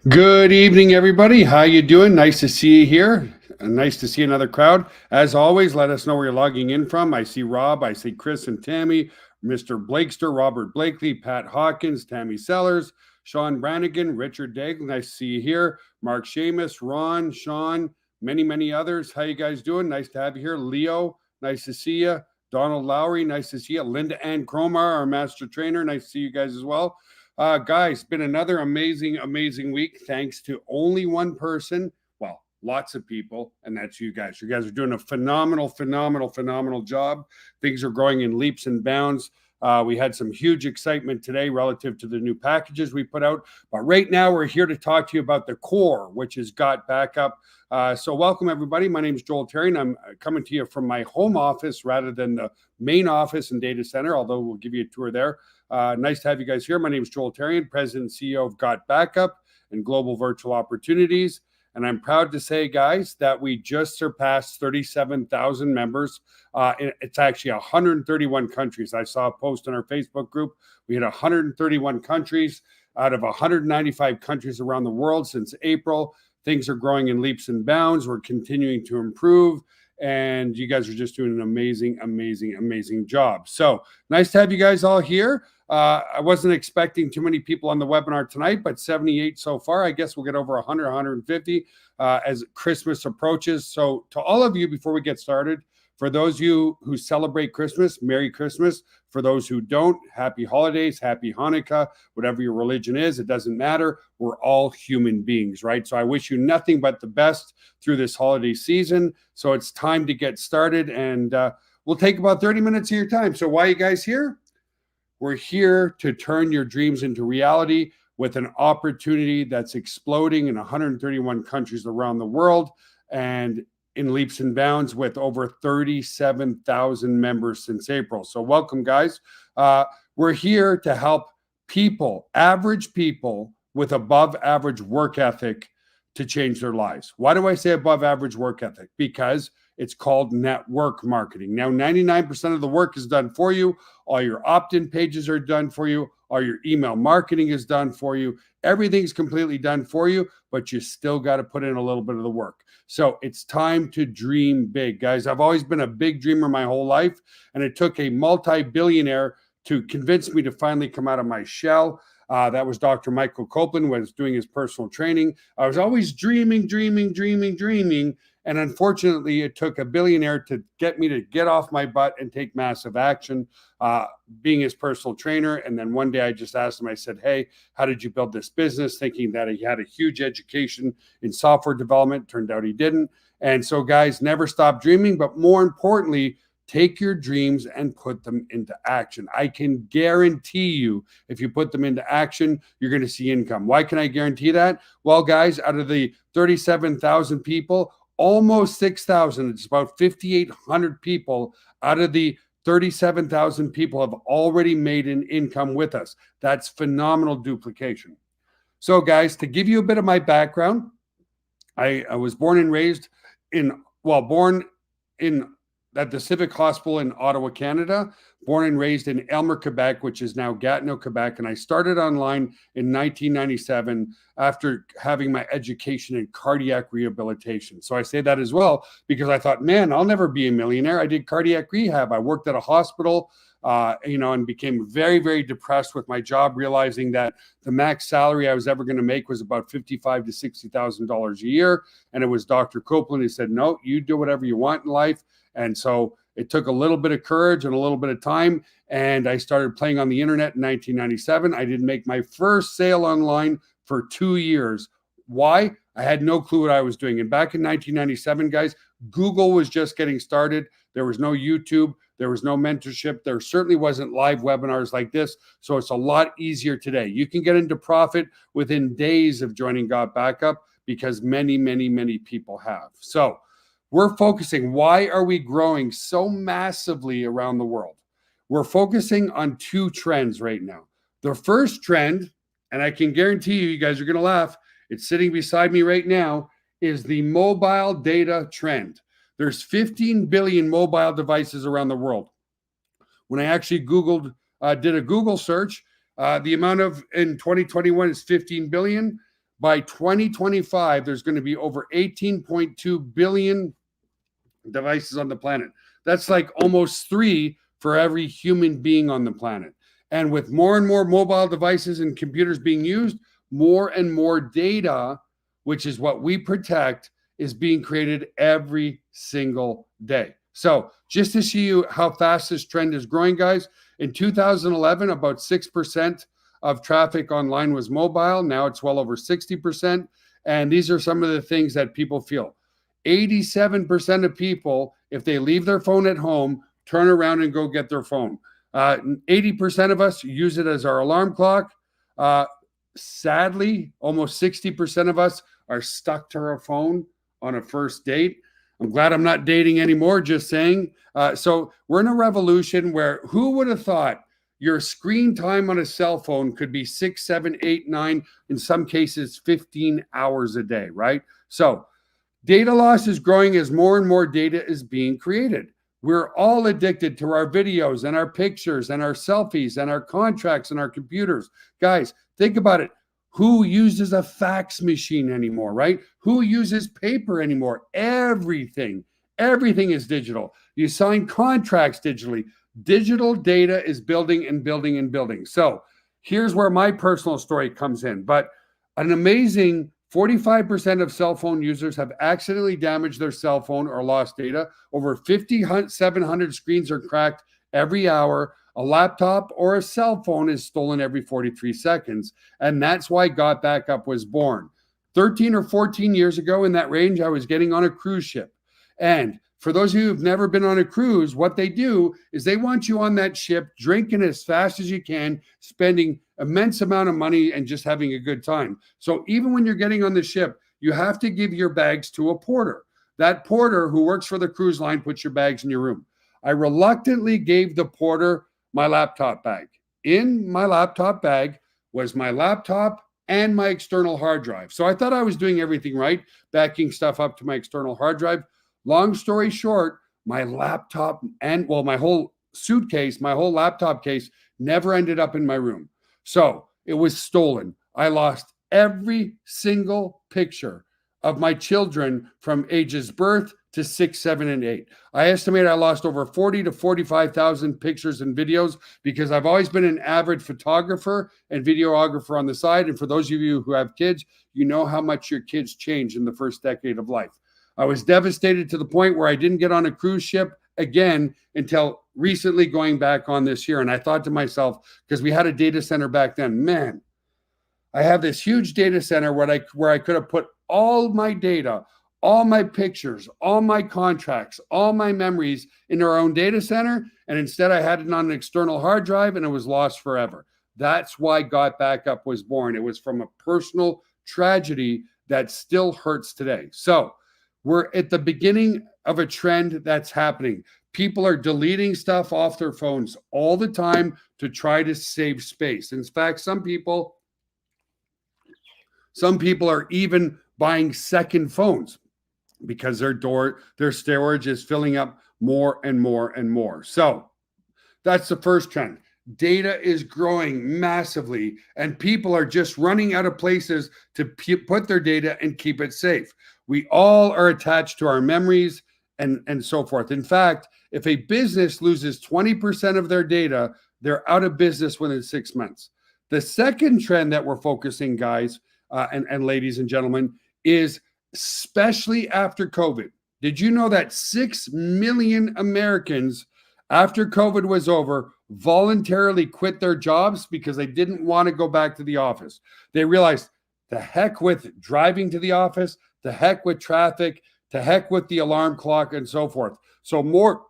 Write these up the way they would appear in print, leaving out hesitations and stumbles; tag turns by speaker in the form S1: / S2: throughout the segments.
S1: Good evening, everybody. How you doing? Nice to see you here. Nice to see another crowd. As always, let us know where you're logging in from. I see Rob, I see Chris and Tammy, Mr. Blakester, Robert Blakely, Pat Hawkins, Tammy Sellers, Sean Brannigan, Richard Daigle. Nice to see you here. Mark Seamus, Ron, Sean, many others. How you guys doing? Nice to have you here. Leo, nice to see you. Donald Lowry, nice to see you. Linda Ann Cromar, our master trainer. Nice to see you guys as well. Guys, been another amazing week. Thanks to only one person. Well, lots of people, and that's you guys. You guys are doing a phenomenal job. Things are growing in leaps and bounds. We had some huge excitement today relative to the new packages we put out. But right now, we're here to talk to you about the core, which is Got Backup. So welcome, everybody. My name is Joel Terry, and I'm coming to you from my home office rather than the main office and data center, although we'll give you a tour there. Nice to have you guys here. My name is Joel Terrian, President and CEO of Got Backup and Global Virtual Opportunities. And I'm proud to say, guys, that we just surpassed 37,000 members. It's actually 131 countries. I saw a post on our Facebook group. We had 131 countries out of 195 countries around the world since April. Things are growing in leaps and bounds. We're continuing to improve. And you guys are just doing an amazing job. So nice to have you guys all here. I wasn't expecting too many people on the webinar tonight, but 78 so far. I guess we'll get over 100, 150 as Christmas approaches. So to all of you, before we get started, for those of you who celebrate Christmas, Merry Christmas. For those who don't, Happy Holidays, Happy Hanukkah, whatever your religion is, it doesn't matter. We're all human beings, right? So I wish you nothing but the best through this holiday season. So it's time to get started, and we'll take about 30 minutes of your time. So why are you guys here? We're here to turn your dreams into reality with an opportunity that's exploding in 131 countries around the world and in leaps and bounds with over 37,000 members since April. So welcome, guys. We're here to help people, average people with above average work ethic to change their lives. Why do I say above average work ethic? Because it's called network marketing. Now, 99% of the work is done for you. All your opt-in pages are done for you. All your email marketing is done for you. Everything's completely done for you, but you still got to put in a little bit of the work. So it's time to dream big, guys. I've always been a big dreamer my whole life, and it took a multi-billionaire to convince me to finally come out of my shell. That was Dr. Michael Copeland, was doing his personal training. I was always dreaming. And unfortunately, it took a billionaire to get me to get off my butt and take massive action, being his personal trainer. And then one day I just asked him, I said, hey, how did you build this business? Thinking that he had a huge education in software development. Turned out he didn't. And so, guys, never stop dreaming. But more importantly, take your dreams and put them into action. I can guarantee you, if you put them into action, you're going to see income. Why can I guarantee that? Well, guys, out of the 37,000 people, almost 6,000, it's about 5,800 people out of the 37,000 people have already made an income with us. That's phenomenal duplication. So, guys, to give you a bit of my background, I was born and raised at the Civic Hospital in Ottawa, Canada, born and raised in Elmer, Quebec, which is now Gatineau, Quebec. And I started online in 1997 after having my education in cardiac rehabilitation. So I say that as well because I thought, man, I'll never be a millionaire. I did cardiac rehab. I worked at a hospital, and became very depressed with my job, realizing that the max salary I was ever going to make was about $55,000 to $60,000 a year. And it was Dr. Copeland who said, no, you do whatever you want in life. And so it took a little bit of courage and a little bit of time. And I started playing on the internet in 1997. I didn't make my first sale online for 2 years. Why? I had no clue what I was doing. And back in 1997, guys, Google was just getting started. There was no YouTube. There was no mentorship. There certainly wasn't live webinars like this. So it's a lot easier today. You can get into profit within days of joining Got Backup because many people have. So we're focusing. Why are we growing so massively around the world? We're focusing on two trends right now. The first trend, and I can guarantee you guys are going to laugh, it's sitting beside me right now, is the mobile data trend. There's 15 billion mobile devices around the world. When I actually did a Google search, the amount in 2021 is 15 billion. by 2025, there's going to be over 18.2 billion devices on the planet. That's like almost 3 for every human being on the planet. And with more and more mobile devices and computers being used, more and more data, which is what we protect, is being created every single day. So just to see you how fast this trend is growing, guys, in 2011, about 6% of traffic online was mobile. Now it's well over 60%. And these are some of the things that people feel. 87% of people, if they leave their phone at home, turn around and go get their phone. 80% of us use it as our alarm clock. Sadly, almost 60% of us are stuck to our phone on a first date. I'm glad I'm not dating anymore, just saying. So we're in a revolution where who would have thought your screen time on a cell phone could be 6, 7, 8, 9, in some cases, 15 hours a day, right? So data loss is growing as more and more data is being created. We're all addicted to our videos and our pictures and our selfies and our contracts and our computers. Guys, think about it. Who uses a fax machine anymore, right? Who uses paper anymore? Everything is digital. You sign contracts digitally. Digital data is building and building and building. So here's where my personal story comes in. But an amazing 45% of cell phone users have accidentally damaged their cell phone or lost data. Over 5,700 screens are cracked every hour. A laptop or a cell phone is stolen every 43 seconds. And that's why Got Backup was born. 13 or 14 years ago, in that range, I was getting on a cruise ship. And for those of you who've never been on a cruise, what they do is they want you on that ship drinking as fast as you can, spending immense amount of money and just having a good time. So even when you're getting on the ship, you have to give your bags to a porter. That porter who works for the cruise line puts your bags in your room. I reluctantly gave the porter my laptop bag. In my laptop bag was my laptop and my external hard drive. So I thought I was doing everything right, backing stuff up to my external hard drive. Long story short, my laptop and, well, my whole suitcase, my whole laptop case never ended up in my room. So it was stolen. I lost every single picture of my children from ages birth to 6, 7, and 8. I estimate I lost over 40 to 45,000 pictures and videos because I've always been an avid photographer and videographer on the side. And for those of you who have kids, you know how much your kids change in the first decade of life. I was devastated to the point where I didn't get on a cruise ship again until recently going back on this year. And I thought to myself, because we had a data center back then, man, I have this huge data center where I could have put all my data, all my pictures, all my contracts, all my memories in our own data center. And instead I had it on an external hard drive and it was lost forever. That's why Got Backup was born. It was from a personal tragedy that still hurts today. So we're at the beginning of a trend that's happening. People are deleting stuff off their phones all the time to try to save space. In fact, some people are even buying second phones because their storage is filling up more and more and more. So that's the first trend. Data is growing massively, and people are just running out of places to put their data and keep it safe. We all are attached to our memories and so forth. In fact, if a business loses 20% of their data, they're out of business within 6 months. The second trend that we're focusing, guys and ladies and gentlemen, is especially after COVID. Did you know that 6 million Americans, after COVID was over, voluntarily quit their jobs because they didn't want to go back to the office? They realized, the heck with driving to the office, the heck with traffic, to heck with the alarm clock, and so forth. So more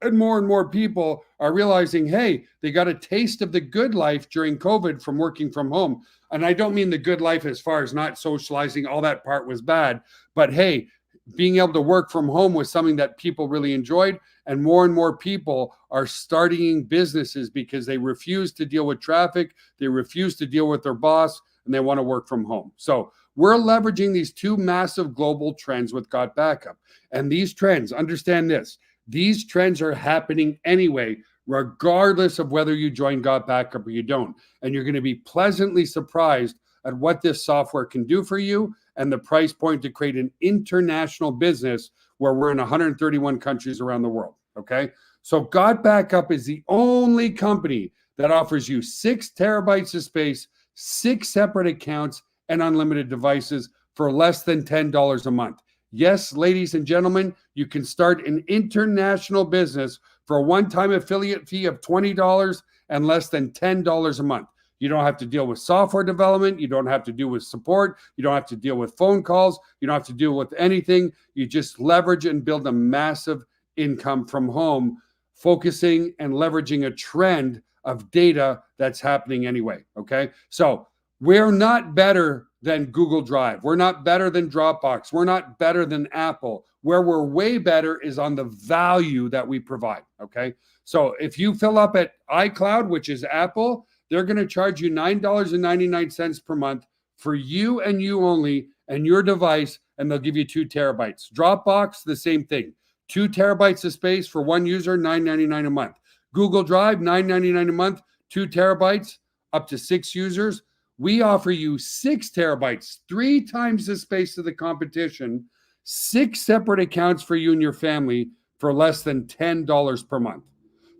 S1: and more people are realizing, hey, they got a taste of the good life during COVID from working from home. And I don't mean the good life as far as not socializing, all that part was bad. But hey, being able to work from home was something that people really enjoyed. And more people are starting businesses because they refuse to deal with traffic, they refuse to deal with their boss, and they want to work from home. So we're leveraging these two massive global trends with Got Backup. And these trends, understand this, these trends are happening anyway, regardless of whether you join Got Backup or you don't. And you're going to be pleasantly surprised at what this software can do for you and the price point to create an international business where we're in 131 countries around the world, okay? So Got Backup is the only company that offers you 6 terabytes of space, 6 separate accounts, and unlimited devices for less than $10 a month. Yes, ladies and gentlemen, you can start an international business for a one-time affiliate fee of $20 and less than $10 a month. You don't have to deal with software development. You don't have to deal with support. You don't have to deal with phone calls. You don't have to deal with anything. You just leverage and build a massive income from home, focusing and leveraging a trend of data that's happening anyway, okay? So we're not better than Google Drive. We're not better than Dropbox. We're not better than Apple. Where we're way better is on the value that we provide, okay? So if you fill up at iCloud, which is Apple, they're going to charge you $9.99 per month for you and you only and your device, and they'll give you 2 terabytes. Dropbox, the same thing. 2 terabytes of space for one user, $9.99 a month. Google Drive, $9.99 a month, 2 terabytes, up to 6 users. We offer you 6 terabytes, 3 times the space of the competition, 6 separate accounts for you and your family for less than $10 per month.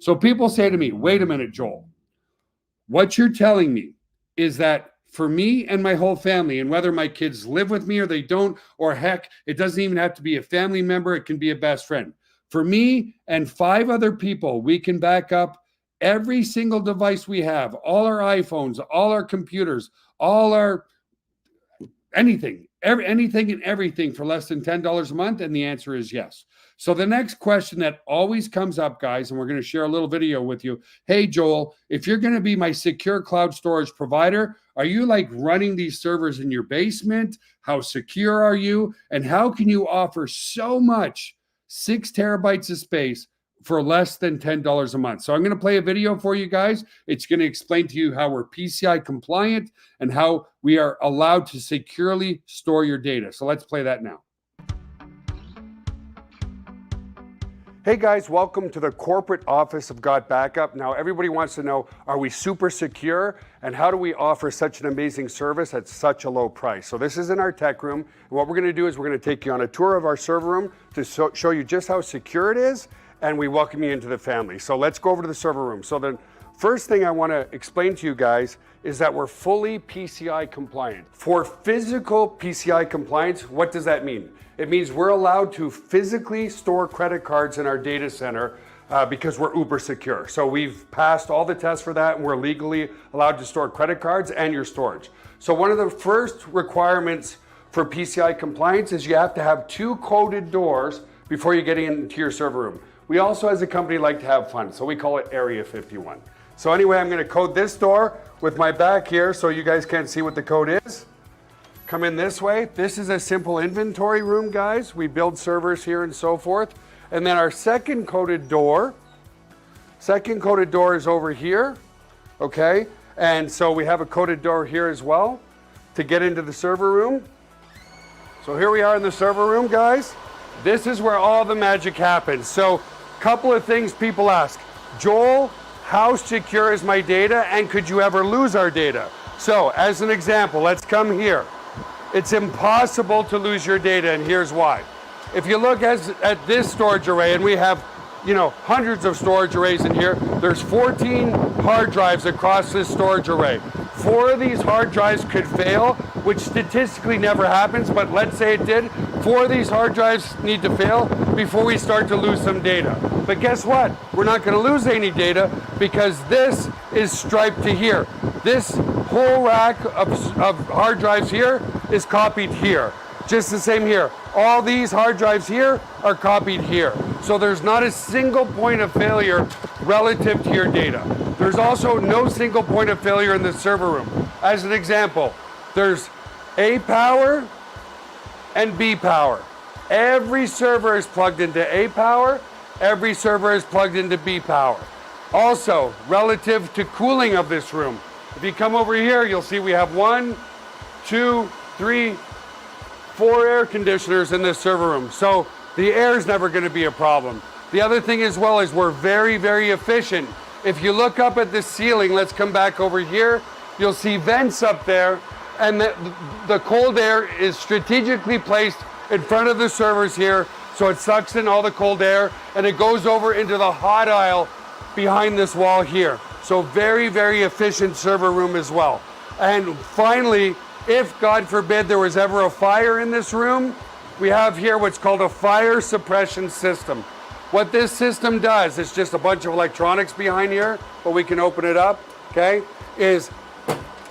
S1: So people say to me, wait a minute, Joel. What you're telling me is that for me and my whole family, and whether my kids live with me or they don't, or heck, it doesn't even have to be a family member, it can be a best friend. For me and 5 other people, we can back up every single device we have, all our iPhones, all our computers, all our anything and everything for less than $10 a month? And the answer is yes. So the next question that always comes up, guys, and we're going to share a little video with you. Hey, Joel, if you're going to be my secure cloud storage provider, are you like running these servers in your basement? How secure are you? And how can you offer so much 6 terabytes of space for less than $10 a month? So I'm going to play a video for you guys. It's going to explain to you how we're PCI compliant and how we are allowed to securely store your data. So let's play that now. Hey guys, welcome to the corporate office of Got Backup. Now everybody wants to know, are we super secure? And how do we offer such an amazing service at such a low price? So this is in our tech room. And what we're going to do is we're going to take you on a tour of our server room to show you just how secure it is. And we welcome you into the family. So let's go over to the server room. So the first thing I want to explain to you guys is that we're fully PCI compliant. For physical PCI compliance, what does that mean? It means we're allowed to physically store credit cards in our data center because we're uber secure. So we've passed all the tests for that, and we're legally allowed to store credit cards and your storage. So one of the first requirements for PCI compliance is you have to have 2 coded doors before you get into your server room. We also, as a company, like to have fun, so we call it Area 51. So anyway, I'm going to code this door with my back here so you guys can't see what the code is. Come in this way. This is a simple inventory room, guys. We build servers here and so forth. And then our second coded door is over here, okay? And so we have a coded door here as well to get into the server room. So here we are in the server room, guys. This is where all the magic happens. So a couple of things people ask. Joel, how secure is my data, and could you ever lose our data? So as an example, let's come here. It's impossible to lose your data, and here's why. If you look at this storage array, and we have, hundreds of storage arrays in here, there's 14 hard drives across this storage array. 4 of these hard drives could fail, which statistically never happens, but let's say it did. 4 of these hard drives need to fail before we start to lose some data. But guess what? We're not going to lose any data because this is striped to here. This whole rack of hard drives here is copied here. Just the same here. All these hard drives here are copied here. So there's not a single point of failure relative to your data. There's also no single point of failure in the server room. As an example, there's A power and B power. Every server is plugged into A power. Every server is plugged into B power. Also, relative to cooling of this room, if you come over here, you'll see we have 1, 2, 3, 4 air conditioners in this server room. So the air is never going to be a problem. The other thing as well is we're very, very efficient. If you look up at the ceiling, let's come back over here, you'll see vents up there. and the cold air is strategically placed in front of the servers here, so it sucks in all the cold air, and it goes over into the hot aisle behind this wall here. So very, very efficient server room as well. And finally, if God forbid there was ever a fire in this room, we have here what's called a fire suppression system. What this system does, it's just a bunch of electronics behind here, but we can open it up, okay, is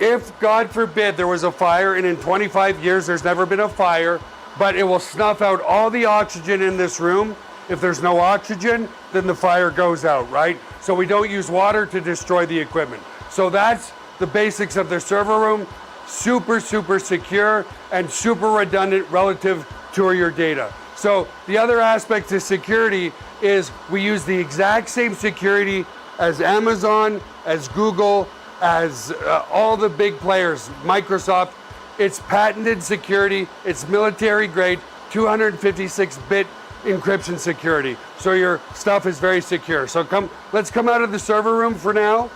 S1: if God forbid there was a fire, and in 25 years there's never been a fire, but it will snuff out all the oxygen in this room. If there's no oxygen, then the fire goes out, right? So we don't use water to destroy the equipment. So that's the basics of the server room. Super, super secure and super redundant relative to your data. So the other aspect to security is we use the exact same security as Amazon, as Google, as all the big players, Microsoft. It's patented security, it's military grade, 256-bit encryption security. So your stuff is very secure. So let's come out of the server room for now.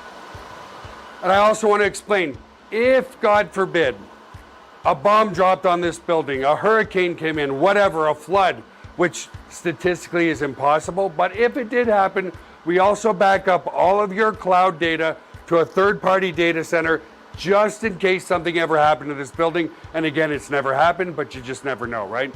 S1: And I also want to explain, if God forbid, a bomb dropped on this building, a hurricane came in, whatever, a flood, which statistically is impossible, but if it did happen, we also back up all of your cloud data to a third-party data center just in case something ever happened to this building. And again, it's never happened, but you just never know, right?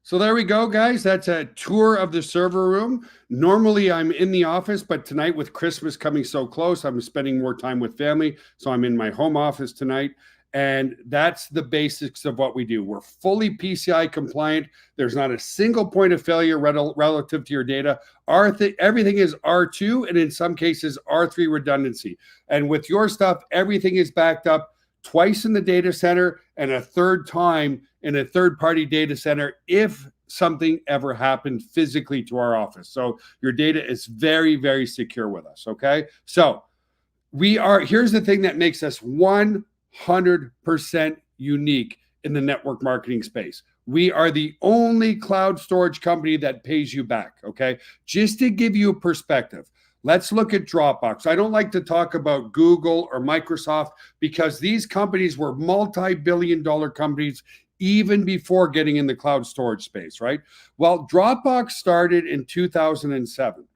S1: So there we go, guys. That's a tour of the server room. Normally I'm in the office, but tonight with Christmas coming so close, I'm spending more time with family. So I'm in my home office tonight. And that's the basics of what we do. We're fully PCI compliant. There's not a single point of failure relative to your data. Everything is R2, and in some cases R3 redundancy. And with your stuff, everything is backed up twice in the data center and a third time in a third-party data center if something ever happened physically to our office. So your data is very, very secure with us, okay? So here's the thing that makes us 100% unique in the network marketing space. We are the only cloud storage company that pays you back, okay? Just to give you a perspective, let's look at Dropbox. I don't like to talk about Google or Microsoft because these companies were multi-billion-dollar companies even before getting in the cloud storage space, right? Well, Dropbox started in 2007.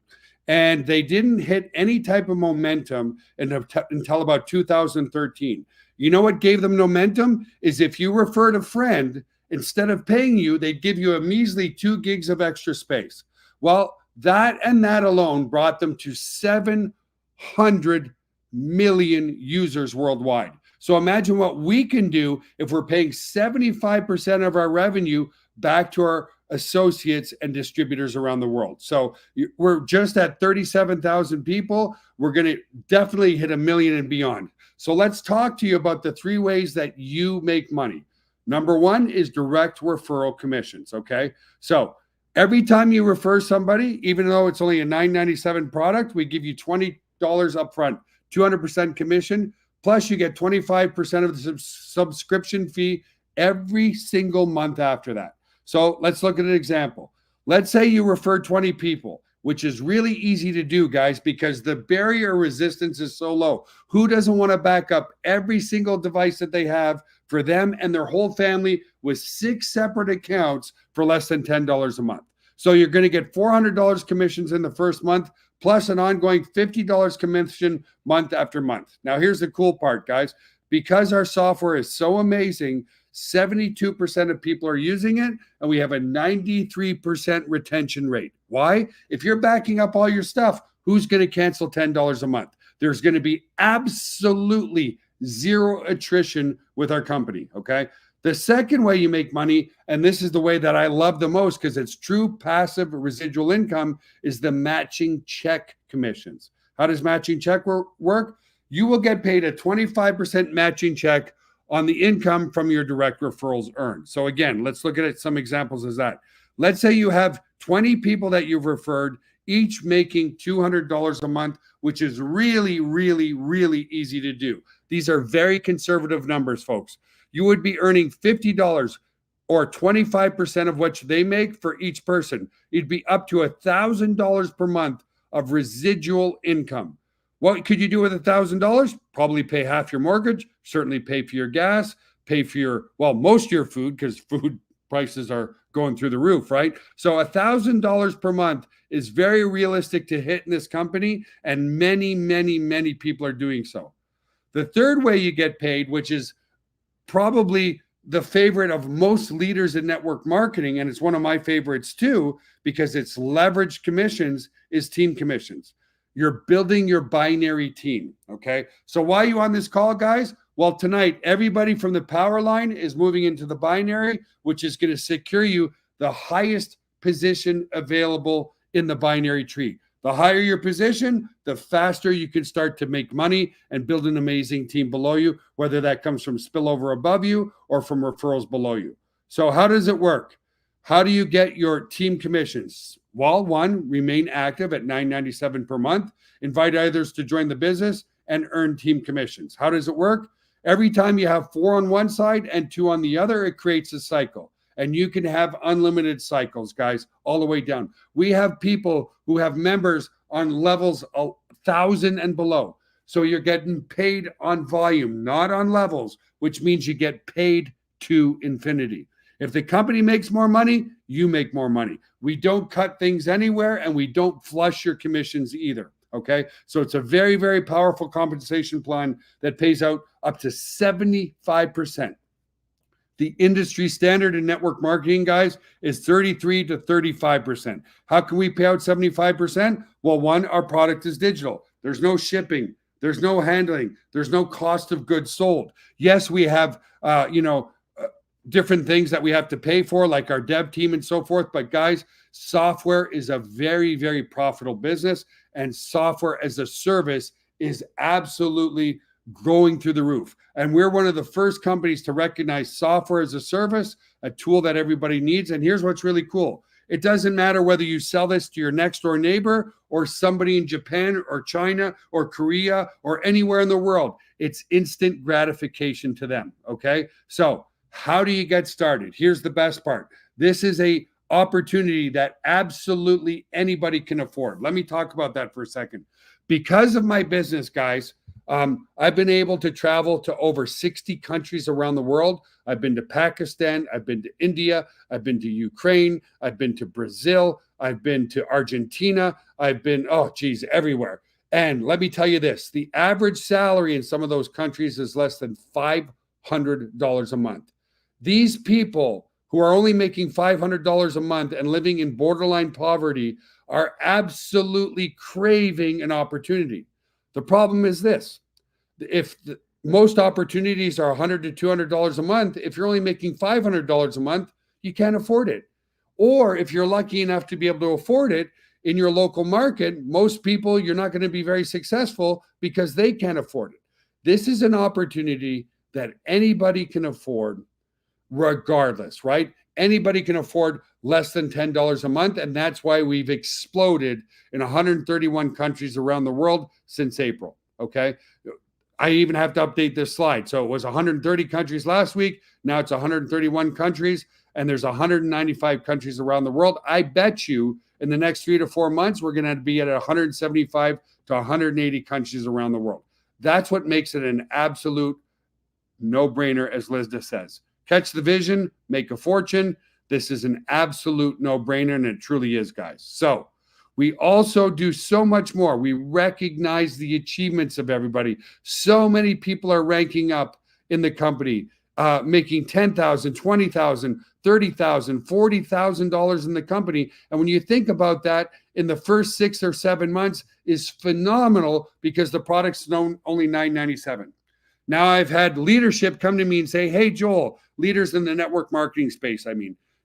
S1: And they didn't hit any type of momentum until about 2013. You know what gave them momentum? Is if you referred a friend, instead of paying you, they'd give you a measly 2 gigs of extra space. Well, that and that alone brought them to 700 million users worldwide. So imagine what we can do if we're paying 75% of our revenue back to our associates and distributors around the world. So we're just at 37,000 people. We're going to definitely hit 1 million and beyond. So let's talk to you about the 3 ways that you make money. Number 1 is direct referral commissions, okay? So every time you refer somebody, even though it's only a $9.97 product, we give you $20 upfront, 200% commission, plus you get 25% of the subscription fee every single month after that. So let's look at an example. Let's say you refer 20 people, which is really easy to do, guys, because the barrier resistance is so low. Who doesn't want to back up every single device that they have for them and their whole family with 6 separate accounts for less than $10 a month? So you're going to get $400 commissions in the first month, plus an ongoing $50 commission month after month. Now, here's the cool part, guys. Because our software is so amazing, 72% of people are using it, and we have a 93% retention rate. Why? If you're backing up all your stuff, who's going to cancel $10 a month? There's going to be absolutely zero attrition with our company, okay? The second way you make money, and this is the way that I love the most because it's true passive residual income, is the matching check commissions. How does matching check work? You will get paid a 25% matching check on the income from your direct referrals earned. So again, let's look at some examples of that. Let's say you have 20 people that you've referred, each making $200 a month, which is really, really, really easy to do. These are very conservative numbers, folks. You would be earning $50 or 25% of what they make for each person. It'd be up to $1,000 per month of residual income. What could you do with $1,000? Probably pay half your mortgage, certainly pay for your gas, pay for your, well, most of your food, because food prices are going through the roof, right? So $1,000 per month is very realistic to hit in this company, and many, many, many people are doing so. The third way you get paid, which is probably the favorite of most leaders in network marketing, and it's one of my favorites too, because it's leveraged commissions, is team commissions. You're building your binary team, okay? So why are you on this call, guys? Well, tonight, everybody from the power line is moving into the binary, which is going to secure you the highest position available in the binary tree. The higher your position, the faster you can start to make money and build an amazing team below you, whether that comes from spillover above you or from referrals below you. So how does it work? How do you get your team commissions? Well, one, remain active at $9.97 per month, invite others to join the business, and earn team commissions. How does it work? Every time you have 4 on one side and 2 on the other, it creates a cycle. And you can have unlimited cycles, guys, all the way down. We have people who have members on levels 1,000 and below. So you're getting paid on volume, not on levels, which means you get paid to infinity. If the company makes more money, you make more money. We don't cut things anywhere, and we don't flush your commissions either. Okay, so it's a very, very powerful compensation plan that pays out up to 75%. The industry standard in network marketing, guys, is 33 to 35%. How can we pay out 75%? Well, one, our product is digital. There's no shipping. There's no handling. There's no cost of goods sold. Yes, we have, different things that we have to pay for, like our dev team and so forth. But guys, software is a very, very profitable business, and software as a service is absolutely growing through the roof. And we're one of the first companies to recognize software as a service, a tool that everybody needs. And here's what's really cool. It doesn't matter whether you sell this to your next door neighbor or somebody in Japan or China or Korea or anywhere in the world. It's instant gratification to them. Okay. So how do you get started? Here's the best part. This is a opportunity that absolutely anybody can afford. Let me talk about that for a second. Because of my business, guys, I've been able to travel to over 60 countries around the world. I've been to Pakistan. I've been to India. I've been to Ukraine. I've been to Brazil. I've been to Argentina. I've been, everywhere. And let me tell you this, the average salary in some of those countries is less than $500 a month. These people who are only making $500 a month and living in borderline poverty are absolutely craving an opportunity. The problem is this. If most opportunities are $100 to $200 a month, if you're only making $500 a month, you can't afford it. Or if you're lucky enough to be able to afford it in your local market, most people, you're not going to be very successful because they can't afford it. This is an opportunity that anybody can afford regardless, right? Anybody can afford less than $10 a month. And that's why we've exploded in 131 countries around the world since April. Okay. I even have to update this slide. So it was 130 countries last week. Now it's 131 countries, and there's 195 countries around the world. I bet you in the next 3 to 4 months, we're going to be at 175 to 180 countries around the world. That's what makes it an absolute no-brainer, as Lizda says. Catch the vision, make a fortune. This is an absolute no-brainer, and it truly is, guys. So we also do so much more. We recognize the achievements of everybody. So many people are ranking up in the company, making $10,000, $20,000, $30,000, $40,000 in the company. And when you think about that, in the first 6 or 7 months is phenomenal because the product's only $9.97. Now I've had leadership come to me and say, hey, Joel, leaders in the network marketing space,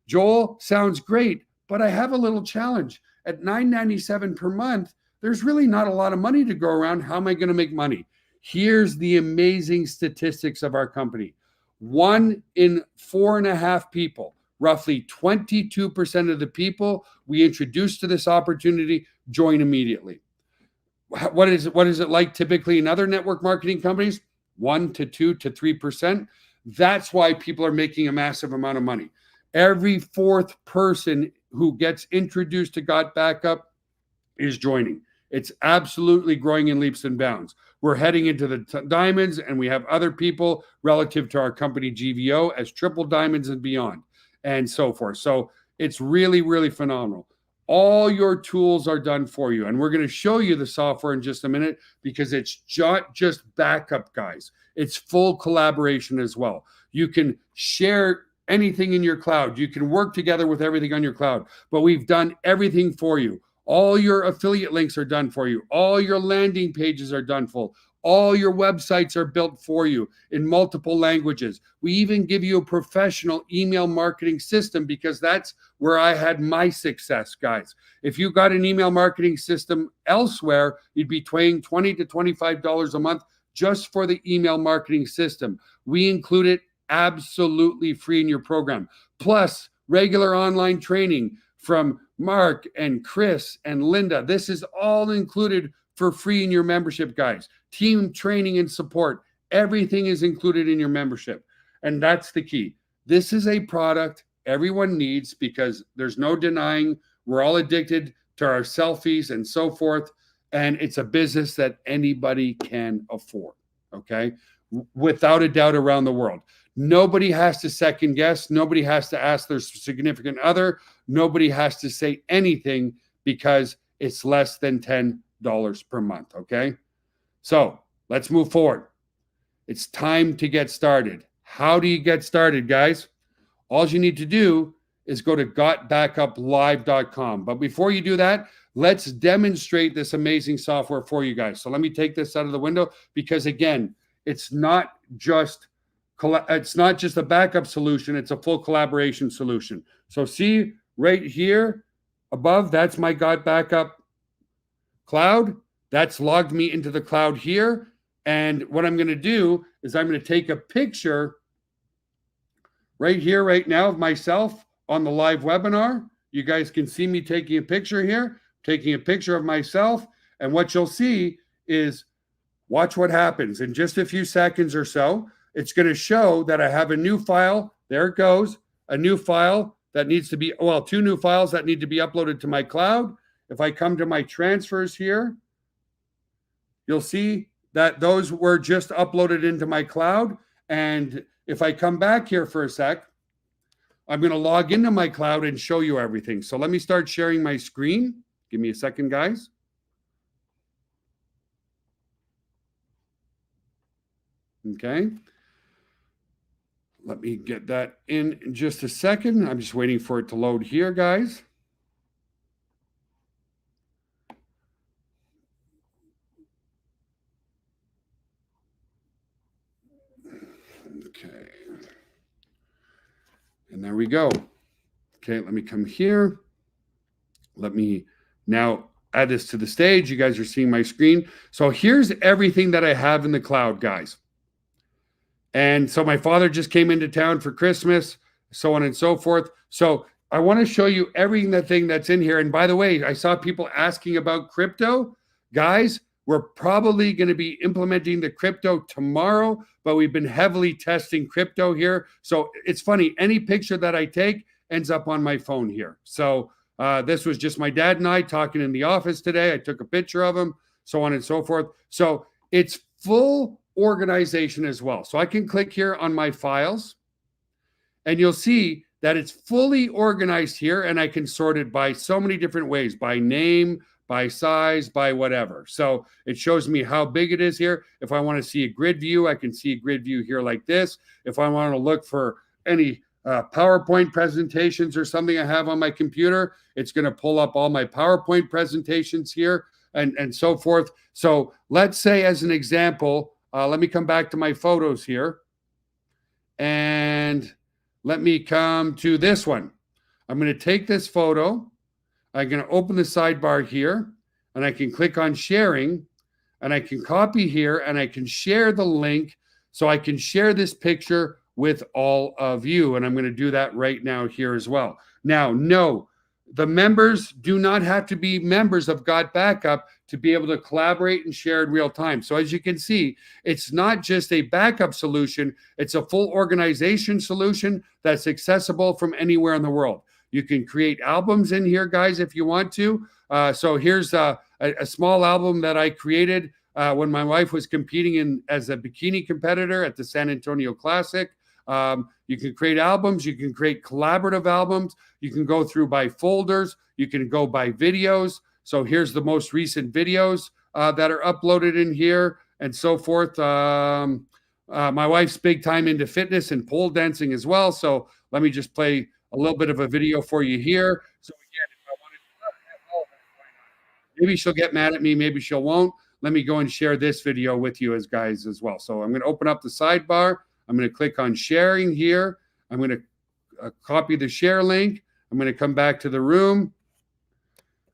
S1: Joel, sounds great, but I have a little challenge. At $9.97 per month, there's really not a lot of money to go around. How am I going to make money? Here's the amazing statistics of our company. 1 in 4.5 people, roughly 22% of the people we introduce to this opportunity join immediately. What is it like typically in other network marketing companies? 1 to 2 to 3%. That's why people are making a massive amount of money. Every 4th person who gets introduced to Got Backup is joining. It's absolutely growing in leaps and bounds. We're heading into the diamonds, and we have other people relative to our company GVO as triple diamonds and beyond, and so forth. So it's really, really phenomenal. All your tools are done for you. And we're going to show you the software in just a minute because it's not just backup, guys. It's full collaboration as well. You can share anything in your cloud. You can work together with everything on your cloud, but we've done everything for you. All your affiliate links are done for you. All your landing pages are done full. All your websites are built for you in multiple languages. We even give you a professional email marketing system because that's where I had my success, guys. If you got an email marketing system elsewhere, you'd be paying $20 to $25 a month just for the email marketing system. We include it absolutely free in your program. Plus, regular online training from Mark and Chris and Linda. This is all included for free in your membership, guys. Team training and support. Everything is included in your membership. And that's the key. This is a product everyone needs because there's no denying we're all addicted to our selfies and so forth. And it's a business that anybody can afford, okay? Without a doubt around the world. Nobody has to second guess. Nobody has to ask their significant other. Nobody has to say anything because it's less than $10 per month, okay? So let's move forward. It's time to get started. How do you get started, guys? All you need to do is go to gotbackuplive.com. But before you do that, let's demonstrate this amazing software for you guys. So let me take this out of the window because, again, it's not just a backup solution. It's a full collaboration solution. So see right here above, that's my Got Backup cloud. That's logged me into the cloud here. And what I'm going to do is I'm going to take a picture right here, right now of myself on the live webinar. You guys can see me taking a picture here, taking a picture of myself. And what you'll see is, watch what happens in just a few seconds or so. It's going to show that I have a new file. There it goes. A new file that needs to be, well, two new files that need to be uploaded to my cloud. If I come to my transfers here, you'll see that those were just uploaded into my cloud. And if I come back here for a sec, I'm going to log into my cloud and show you everything. So let me start sharing my screen. Give me a second, guys. Okay. Let me get that in just a second. I'm just waiting for it to load here, guys. Okay. And there we go. Okay, let me come here. Let me now add this to the stage. You guys are seeing my screen. So here's everything that I have in the cloud, guys. And so my father just came into town for Christmas, so on and so forth. So I want to show you everything that's in here. And by the way, I saw people asking about crypto. Guys, we're probably going to be implementing the crypto tomorrow, but we've been heavily testing crypto here. So it's funny, any picture that I take ends up on my phone here. So this was just my dad and I talking in the office today. I took a picture of him, so on and so forth. So it's full organization as well. So I can click here on my files and you'll see that it's fully organized here, and I can sort it by so many different ways, by name, by size, by whatever. So it shows me how big it is here. If I want to see a grid view, I can see a grid view here like this. If I want to look for any PowerPoint presentations or something I have on my computer, it's going to pull up all my PowerPoint presentations here and so forth. So let's say, as an example, let me come back to my photos here. And let me come to this one. I'm going to take this photo. I'm going to open the sidebar here, and I can click on sharing, and I can copy here, and I can share the link so I can share this picture with all of you. And I'm going to do that right now here as well. Now, no, the members do not have to be members of Got Backup to be able to collaborate and share in real time. So as you can see, it's not just a backup solution, it's a full organization solution that's accessible from anywhere in the world. You can create albums in here, guys, if you want to. So here's a small album that I created when my wife was competing as a bikini competitor at the San Antonio Classic. You can create albums. You can create collaborative albums. You can go through by folders. You can go by videos. So here's the most recent videos that are uploaded in here and so forth. My wife's big time into fitness and pole dancing as well. So let me just play a little bit of a video for you here. So again, if I wanted to, maybe she'll get mad at me, maybe she'll won't. Let me go and share this video with you as guys as well. So I'm going to open up the sidebar. I'm going to click on sharing here. I'm going to copy the share link. I'm going to come back to the room.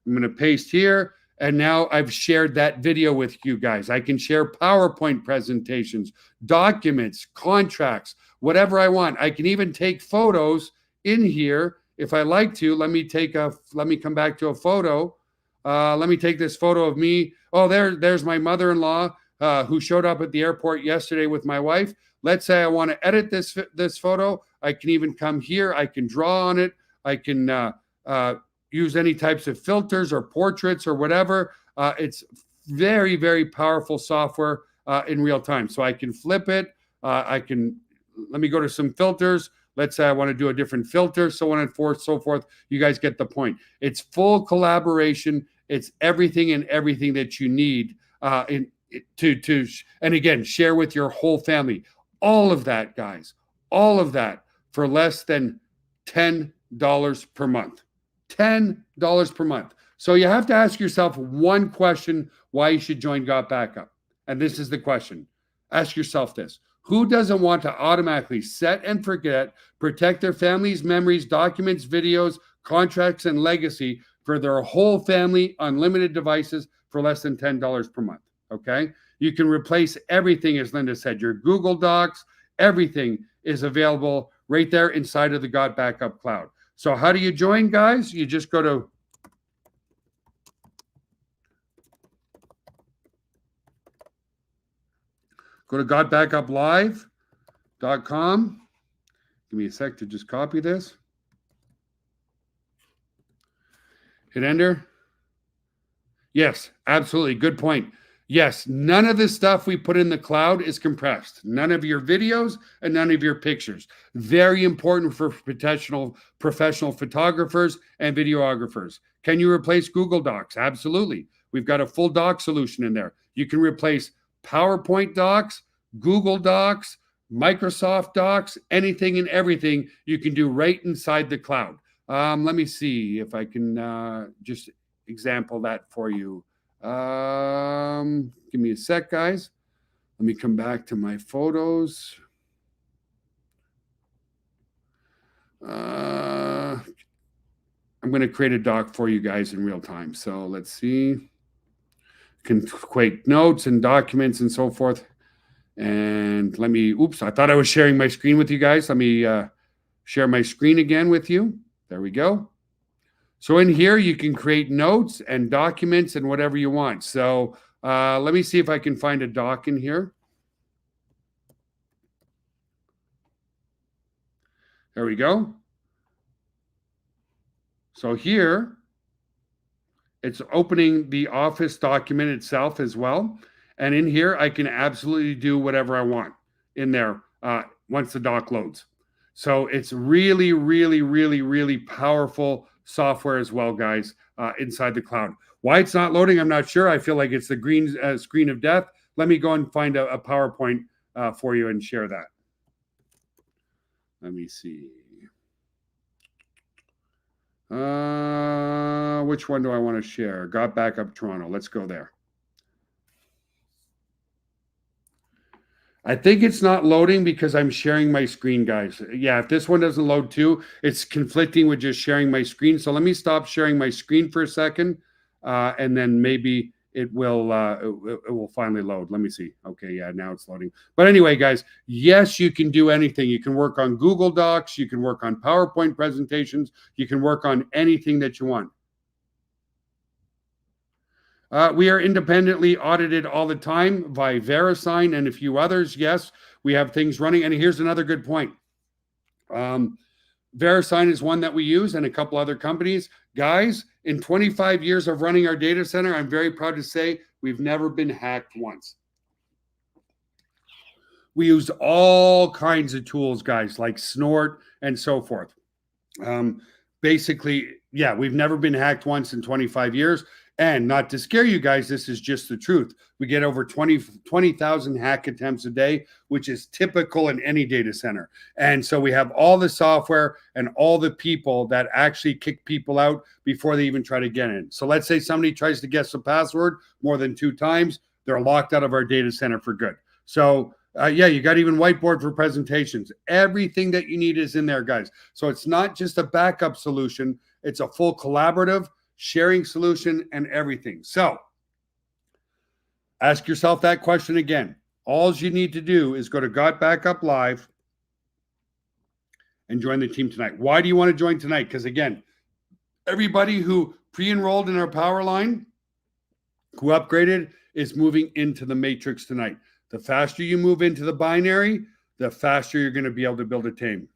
S1: I'm going to paste here. And now I've shared that video with you guys. I can share PowerPoint presentations, documents, contracts, whatever I want. I can even take photos in here if I like to. Let me come back to a photo. Let me take this photo of me. Oh, there's my mother-in-law who showed up at the airport yesterday with my wife. Let's say I want to edit this photo. I can even come here. I can draw on it. I can use any types of filters or portraits or whatever. It's very, very powerful software in real time. So I can flip it. Let me go to some filters. Let's say I want to do a different filter, so on and so forth. You guys get the point. It's full collaboration. It's everything and everything that you need and again, share with your whole family. All of that, guys, all of that for less than $10 per month. $10 per month. So you have to ask yourself one question, why you should join Got Backup. And this is the question. Ask yourself this. Who doesn't want to automatically set and forget, protect their family's memories, documents, videos, contracts, and legacy for their whole family, unlimited devices for less than $10 per month? Okay? You can replace everything, as Linda said, your Google Docs, everything is available right there inside of the Got Backup cloud. So how do you join, guys? You just go to gotbackuplive.com. Give me a sec to just copy this. Hit enter. Yes, absolutely. Good point. Yes, none of the stuff we put in the cloud is compressed. None of your videos and none of your pictures. Very important for professional photographers and videographers. Can you replace Google Docs? Absolutely. We've got a full doc solution in there. You can replace PowerPoint docs, Google Docs, Microsoft Docs, anything and everything you can do right inside the cloud. Let me see if I can just example that for you. Give me a sec, guys. Let me come back to my photos. I'm going to create a doc for you guys in real time. So let's see. Can create notes and documents and so forth. And let me, oops, I thought I was sharing my screen with you guys. Let me share my screen again with you. There we go. So in here, you can create notes and documents and whatever you want. So let me see if I can find a doc in here. There we go. So here, it's opening the Office document itself as well. And in here, I can absolutely do whatever I want in there once the doc loads. So it's really, really, really, really powerful software as well, guys, inside the cloud. Why it's not loading, I'm not sure. I feel like it's the green screen of death. Let me go and find a PowerPoint for you and share that. Let me see. Which one do I want to share? Got Backup Toronto. Let's go there. I think it's not loading because I'm sharing my screen, guys. Yeah, if this one doesn't load too, it's conflicting with just sharing my screen. So let me stop sharing my screen for a second, and then maybe it will finally load. Let me see. Okay, yeah, now it's loading. But anyway, guys, yes, you can do anything. You can work on Google Docs. You can work on PowerPoint presentations. You can work on anything that you want. We are independently audited all the time by VeriSign and a few others. Yes, we have things running. And here's another good point. VeriSign is one that we use, and a couple other companies. Guys, in 25 years of running our data center, I'm very proud to say we've never been hacked once. We use all kinds of tools, guys, like Snort and so forth. Basically, yeah, we've never been hacked once in 25 years. And not to scare you guys, this is just the truth. We get over 20,000 hack attempts a day, which is typical in any data center. And so we have all the software and all the people that actually kick people out before they even try to get in. So let's say somebody tries to guess the password more than 2 times, they're locked out of our data center for good. So yeah, you got even whiteboard for presentations. Everything that you need is in there, guys. So it's not just a backup solution. It's a full collaborative sharing solution and everything. So ask yourself that question again. All you need to do is go to Got Backup Live and join the team tonight. Why do you want to join tonight? Because again, everybody who pre-enrolled in our power line, who upgraded, is moving into the matrix tonight. The faster you move into the binary, the faster you're going to be able to build a team.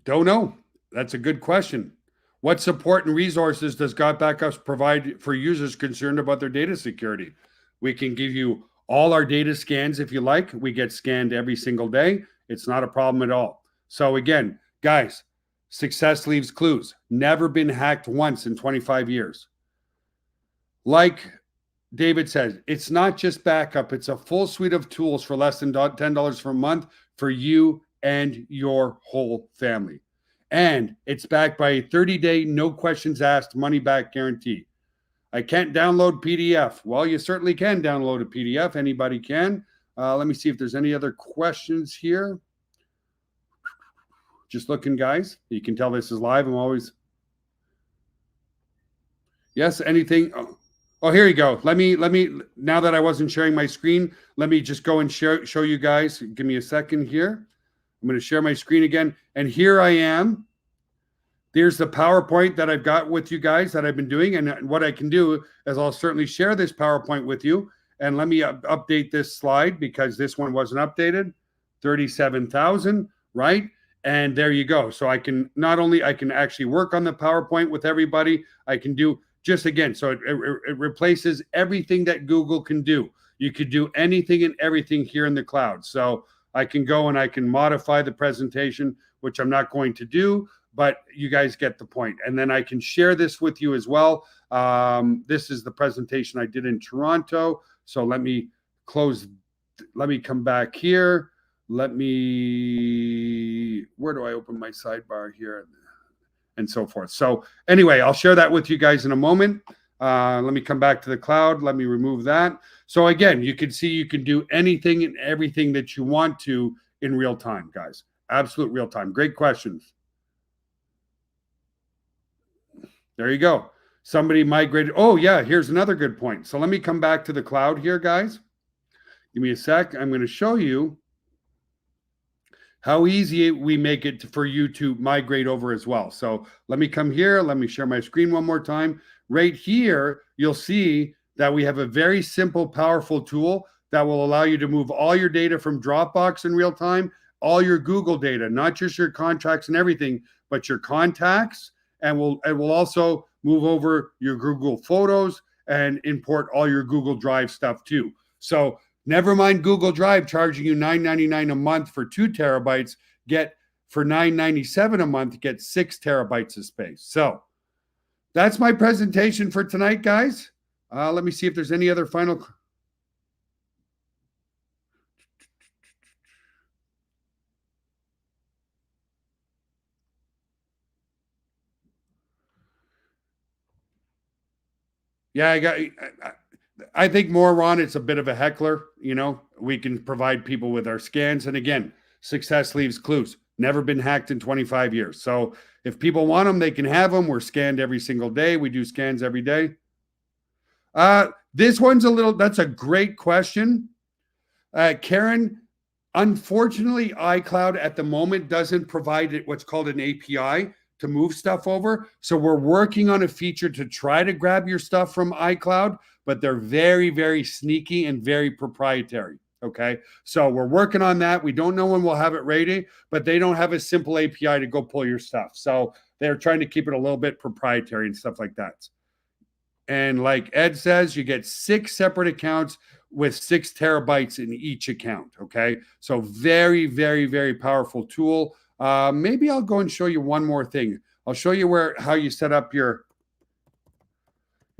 S1: Don't know. That's a good question. What support and resources does Got Backups provide for users concerned about their data security? We can give you all our data scans if you like. We get scanned every single day. It's not a problem at all. So again, guys, success leaves clues. Never been hacked once in 25 years. Like David says, it's not just backup. It's a full suite of tools for less than $10 per month for you and your whole family. And it's backed by a 30-day, no questions asked, money-back guarantee. I can't download PDF. Well, you certainly can download a PDF. Anybody can. Let me see if there's any other questions here. Just looking, guys. You can tell this is live. I'm always... Yes, anything... Oh, here you go. Let me, now that I wasn't sharing my screen, let me just go and show you guys. Give me a second here. I'm going to share my screen again. And here I am. There's the PowerPoint that I've got with you guys that I've been doing. And what I can do is I'll certainly share this PowerPoint with you. And let me update this slide because this one wasn't updated. 37,000, right? And there you go. So I can not only, I can actually work on the PowerPoint with everybody. I can do just again. So it replaces everything that Google can do. You could do anything and everything here in the cloud. So I can go and I can modify the presentation, which I'm not going to do, but you guys get the point. And then I can share this with you as well. This is the presentation I did in Toronto. So let me close. Let me come back here. Let me, where do I open my sidebar here? And so forth. So anyway, I'll share that with you guys in a moment. Let me come back to the cloud. Let me remove that. So again, you can see you can do anything and everything that you want to in real time, guys. Absolute real time. Great questions. There you go. Somebody migrated. Oh, yeah, here's another good point. So let me come back to the cloud here, guys. Give me a sec. I'm going to show you how easy we make it for you to migrate over as well. So let me come here. Let me share my screen one more time. Right here, you'll see that we have a very simple, powerful tool that will allow you to move all your data from Dropbox in real time, all your Google data, not just your contracts and everything, but your contacts. And it will also move over your Google Photos and import all your Google Drive stuff too. So never mind Google Drive charging you $9.99 a month for 2 terabytes. Get for $9.97 a month, get 6 terabytes of space. So that's my presentation for tonight, guys. Let me see if there's any other final. Yeah, I think more, Ron, it's a bit of a heckler. You know, we can provide people with our scans. And again, success leaves clues. Never been hacked in 25 years. So if people want them, they can have them. We're scanned every single day. We do scans every day. This one's that's a great question. Karen, unfortunately, iCloud at the moment doesn't provide what's called an API to move stuff over. So we're working on a feature to try to grab your stuff from iCloud, but they're very, very sneaky and very proprietary. Okay. So we're working on that. We don't know when we'll have it ready, but they don't have a simple API to go pull your stuff. So they're trying to keep it a little bit proprietary and stuff like that. And like Ed says, you get 6 separate accounts with 6 terabytes in each account. Okay. So very, very, very powerful tool. Maybe I'll go and show you one more thing. I'll show you how you set up your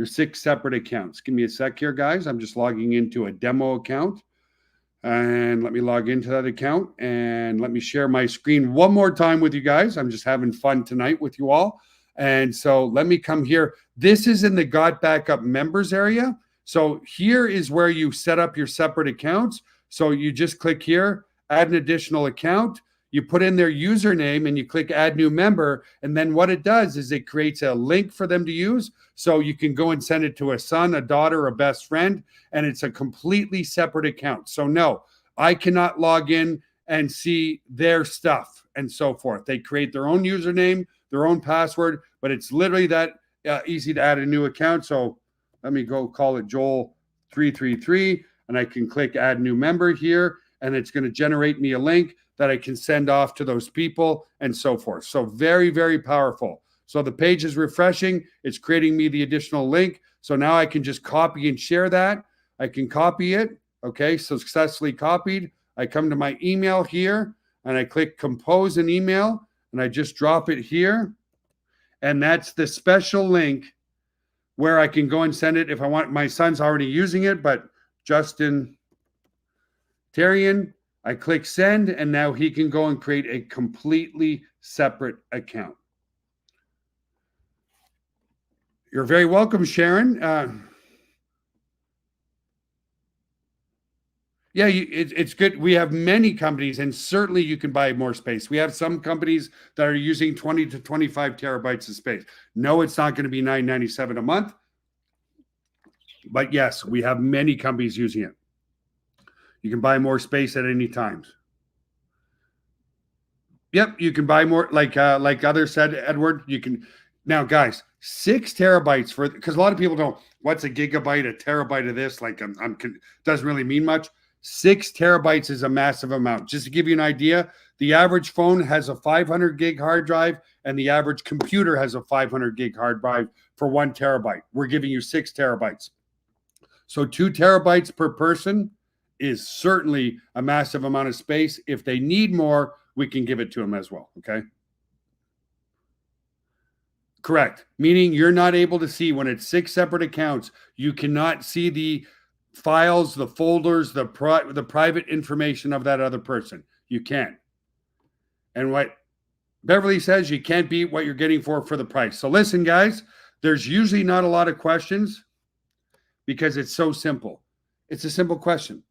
S1: 6 separate accounts. Give me a sec here, guys. I'm just logging into a demo account. And let me log into that account and let me share my screen one more time with you guys. I'm just having fun tonight with you all. And so let me come here. This is in the Got Backup members area. So here is where you set up your separate accounts. So you just click here, add an additional account. You put in their username and you click add new member. And then what it does is it creates a link for them to use. So you can go and send it to a son, a daughter, a best friend, and it's a completely separate account. So no, I cannot log in and see their stuff and so forth. They create their own username, their own password, but it's literally that easy to add a new account. So let me go call it Joel333 and I can click add new member here and it's going to generate me a link that I can send off to those people and so forth. So very, very powerful. So the page is refreshing. It's creating me the additional link. So now I can just copy and share that. I can copy it. Okay, so successfully copied. I come to my email here and I click compose an email and I just drop it here. And that's the special link where I can go and send it if I want. My son's already using it, but Justin Terrian, I click send and now he can go and create a completely separate account. You're very welcome, Sharon. Yeah, it's good. We have many companies, and certainly you can buy more space. We have some companies that are using 20 to 25 terabytes of space. No, it's not going to be $9.97 a month. But yes, we have many companies using it. You can buy more space at any time. Yep, you can buy more, like others said, Edward. You can now, guys. 6 terabytes for, because a lot of people don't. What's a gigabyte, a terabyte of this? Like, doesn't really mean much. 6 terabytes is a massive amount. Just to give you an idea, the average phone has a 500 gig hard drive, and the average computer has a 500 gig hard drive for 1 terabyte. We're giving you 6 terabytes. So 2 terabytes per person is certainly a massive amount of space. If they need more, we can give it to them as well. Okay. Correct. Meaning you're not able to see when it's 6 separate accounts. You cannot see the files, the folders, the private information of that other person. You can't. And what Beverly says, you can't beat what you're getting for the price. So listen, guys, there's usually not a lot of questions because it's so simple. It's a simple question.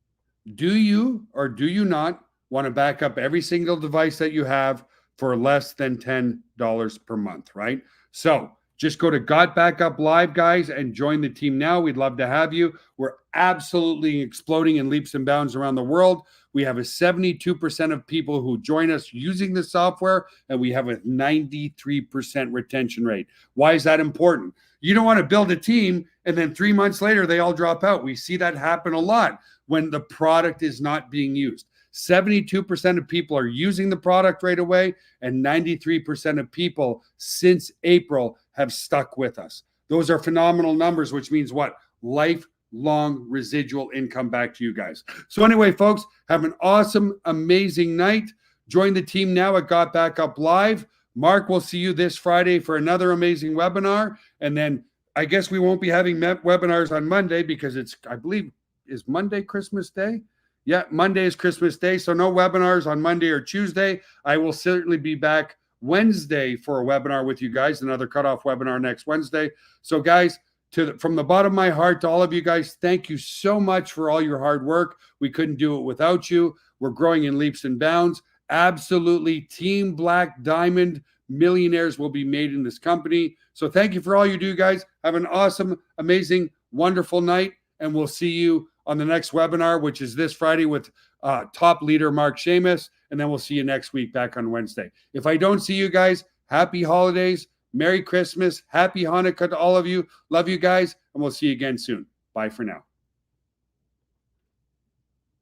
S1: Do you or do you not want to back up every single device that you have for less than $10 per month, right? So just go to Got Backup Live, guys, and join the team now. We'd love to have you. We're absolutely exploding in leaps and bounds around the world. We have a 72% of people who join us using the software, and we have a 93% retention rate. Why is that important? You don't want to build a team, and then 3 months later, they all drop out. We see that happen a lot when the product is not being used. 72% of people are using the product right away, and 93% of people since April have stuck with us. Those are phenomenal numbers, which means what? Lifelong residual income back to you guys. So anyway, folks, have an awesome, amazing night. Join the team now at Got Backup Live. Mark, we'll see you this Friday for another amazing webinar. And then I guess we won't be having webinars on Monday because it's, I believe, is Monday Christmas Day? Yeah, Monday is Christmas Day, so no webinars on Monday or Tuesday. I will certainly be back Wednesday for a webinar with you guys, another cutoff webinar next Wednesday. So guys, from the bottom of my heart to all of you guys, thank you so much for all your hard work. We couldn't do it without you. We're growing in leaps and bounds. Absolutely, Team Black Diamond millionaires will be made in this company. So thank you for all you do, guys. Have an awesome, amazing, wonderful night, and we'll see you on the next webinar, which is this Friday with top leader Mark Seamus, and then we'll see you next week back on Wednesday. If I don't see you guys, Happy holidays. Merry Christmas. Happy Hanukkah to all of you. Love you guys. And we'll see you again soon. Bye for now.